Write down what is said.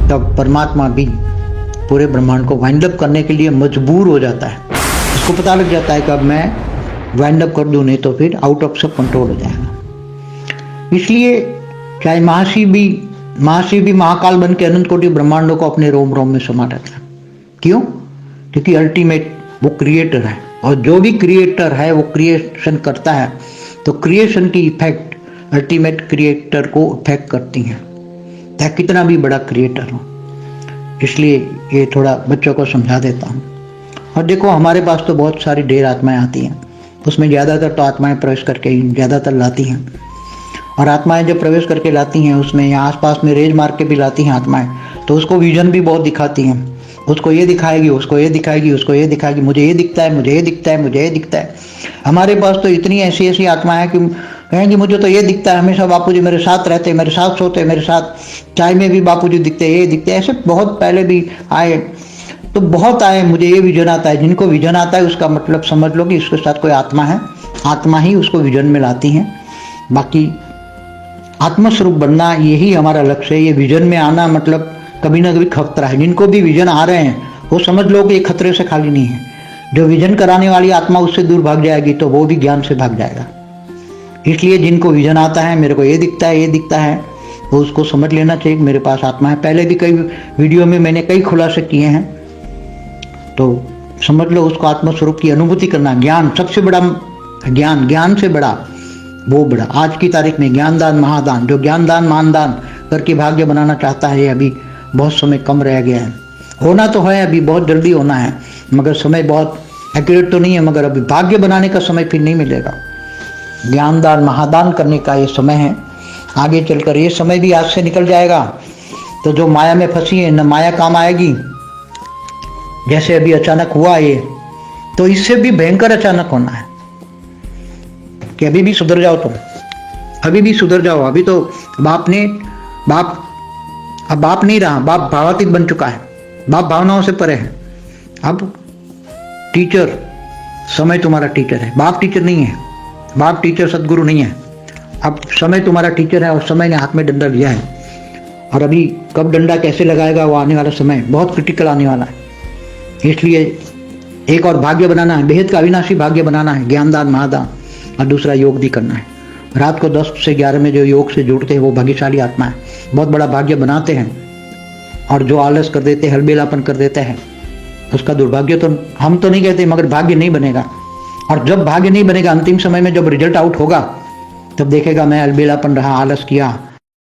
तब परमात्मा भी पूरे ब्रह्मांड को वाइंड अप करने के लिए मजबूर हो जाता है। उसको पता लग जाता है कि अब मैं वाइंड अप कर दूं, नहीं तो फिर आउट ऑफ सब कंट्रोल हो जाएगा। इसलिए चाहे महाशिव भी महाकाल बन के अनंत कोटि ब्रह्मांडों को अपने रोम रोम में समा रहता है। क्यों? क्योंकि अल्टीमेट वो क्रिएटर है, और जो भी क्रिएटर है वो क्रिएशन करता है, तो क्रिएशन की इफेक्ट अल्टीमेट क्रिएटर को इफेक्ट करती हैं, चाहे कितना भी बड़ा क्रिएटर हो। इसलिए ये थोड़ा बच्चों को समझा देता हूँ। और देखो, हमारे पास तो बहुत सारी ढेर आत्माएं आती हैं, उसमें ज़्यादातर तो आत्माएं प्रवेश करके ही ज़्यादातर लाती हैं। और आत्माएं जब प्रवेश करके लाती हैं, उसमें यहाँ आसपास में रेज मार के भी लाती हैं आत्माएं, तो उसको विजन भी बहुत दिखाती हैं। उसको ये दिखाएगी, उसको ये दिखाएगी, उसको ये दिखाएगी, मुझे ये दिखता है, मुझे ये दिखता है, मुझे ये दिखता है। हमारे पास तो इतनी ऐसी ऐसी आत्माएं हैं कि कहेंगे मुझे तो ये दिखता है, हमेशा बापूजी मेरे साथ रहते, मेरे साथ सोते, मेरे साथ चाय में भी बापूजी दिखते, ये दिखते। ऐसे बहुत पहले भी आए, तो बहुत आए, मुझे ये विजन आता है। जिनको विजन आता है उसका मतलब समझ लो कि उसके साथ कोई आत्मा है, आत्मा ही उसको विजन में लाती हैं। बाकी आत्मस्वरूप बनना यही हमारा लक्ष्य है। ये विजन में आना मतलब कभी ना कभी खतरा है। जिनको भी विजन आ रहे हैं वो समझ लो कि ये खतरे से खाली नहीं है। जो विजन कराने वाली आत्मा उससे दूर भाग जाएगी तो वो भी ज्ञान से भाग जाएगा। इसलिए जिनको विजन आता है, मेरे को ये दिखता है, ये दिखता है, वो उसको समझ लेना चाहिए मेरे पास आत्मा है। पहले भी कई वीडियो में मैंने कई खुलासे किए हैं, तो समझ लो उसको आत्मस्वरूप की अनुभूति करना। ज्ञान सबसे बड़ा, ज्ञान से बड़ा वो बड़ा। आज की तारीख में ज्ञानदान महादान, जो ज्ञानदान महादान करके भाग्य बनाना चाहता है, ये अभी बहुत समय कम रह गया है। होना तो है, अभी बहुत जल्दी होना है, मगर समय बहुत एक्यूरेट तो नहीं है, मगर अभी भाग्य बनाने का समय फिर नहीं मिलेगा। ज्ञानदान महादान करने का ये समय है। आगे चलकर ये समय भी आज से निकल जाएगा, तो जो माया में फंसी है न माया काम आएगी। जैसे अभी अचानक हुआ ये, तो इससे भी भयंकर अचानक होना है कि अभी भी सुधर जाओ, तुम अभी भी सुधर जाओ। अभी तो अब बाप नहीं रहा, बाप भावातीत बन चुका है, बाप भावनाओं से परे है। अब टीचर, समय तुम्हारा टीचर है, बाप टीचर नहीं है, बाप टीचर सदगुरु नहीं है। अब समय तुम्हारा टीचर है, और समय ने हाथ में डंडा लिया है। और अभी कब डंडा कैसे लगाएगा वो आने वाला समय बहुत क्रिटिकल आने वाला है। इसलिए एक और भाग्य बनाना है, बेहद का अविनाशी भाग्य बनाना है, ज्ञानदान महादान, और दूसरा योग भी करना है। रात को 10 से 11 में जो योग से जुड़ते हैं वो भाग्यशाली आत्मा है, बहुत बड़ा भाग्य बनाते हैं। और जो आलस कर देते हैं, हलबेलापन कर देते हैं, उसका दुर्भाग्य तो हम तो नहीं कहते, मगर भाग्य नहीं बनेगा। और जब भाग्य नहीं बनेगा, अंतिम समय में जब रिजल्ट आउट होगा, तब देखेगा मैं अलबेलापन रहा, आलस किया,